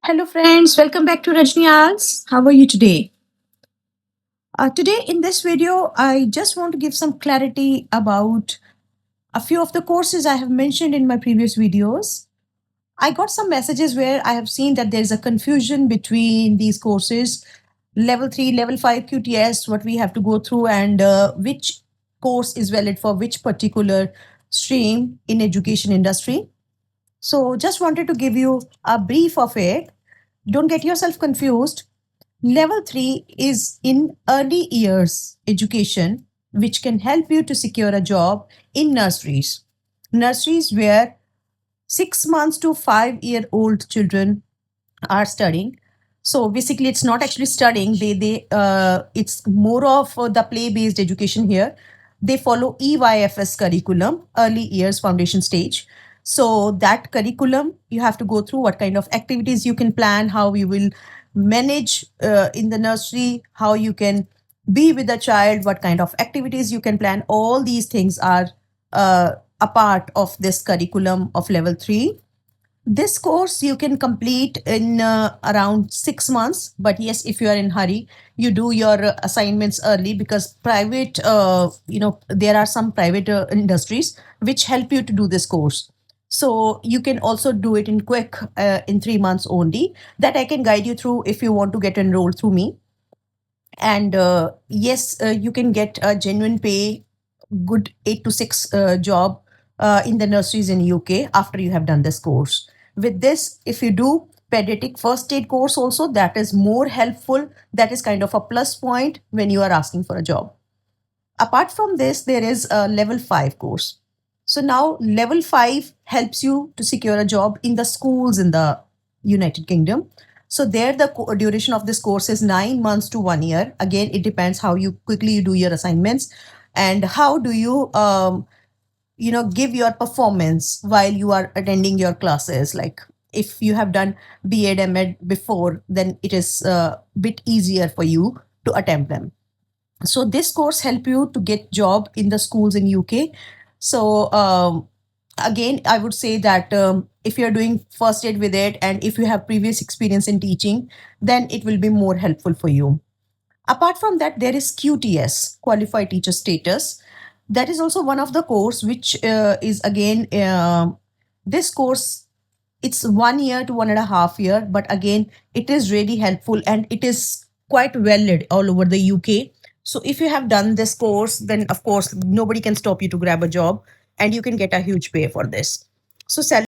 Hello, friends. Welcome back to Rajni Als. How are you today? Today, in this video, I just want to give some clarity about a few of the courses I have mentioned in my previous videos. I got some messages where I have seen that there's a confusion between these courses, level 3, level 5 QTS, what we have to go through, and which course is valid for which particular stream in education industry. So just wanted to give you a brief of it. Don't get yourself confused. Level 3 is in early years education, which can help you to secure a job in nurseries. Nurseries where 6 months to 5 year old children are studying. So basically, it's not actually studying. It's more of the play based education here. They follow EYFS curriculum, early years foundation stage. So that curriculum, you have to go through what kind of activities you can plan, how you will manage in the nursery, how you can be with the child, what kind of activities you can plan. All these things are a part of this curriculum of level 3. This course you can complete in around 6 months, but yes, if you are in hurry, you do your assignments early, because private, there are some private industries which help you to do this course. So you can also do it in quick, in 3 months only. That I can guide you through if you want to get enrolled through me. And yes, you can get a genuine pay, good 8 to 6 job in the nurseries in UK after you have done this course. With this, if you do pediatric first aid course also, that is more helpful. That is kind of a plus point when you are asking for a job. Apart from this, there is a level 5 course. So now level 5 helps you to secure a job in the schools in the United Kingdom. So there the duration of this course is 9 months to 1 year. Again, it depends how you quickly you do your assignments and how do you give your performance while you are attending your classes. Like if you have done B.Ed, M.Ed before, then it is a bit easier for you to attempt them. So this course help you to get job in the schools in UK. So again, I would say that if you're doing first aid with it and if you have previous experience in teaching, then it will be more helpful for you. Apart from that, there is QTS, Qualified Teacher Status. That is also one of the course which is again this course. It's 1 year to 1.5 year, but again, it is really helpful and it is quite valid all over the UK. So if you have done this course, then of course nobody can stop you to grab a job, and you can get a huge pay for this. So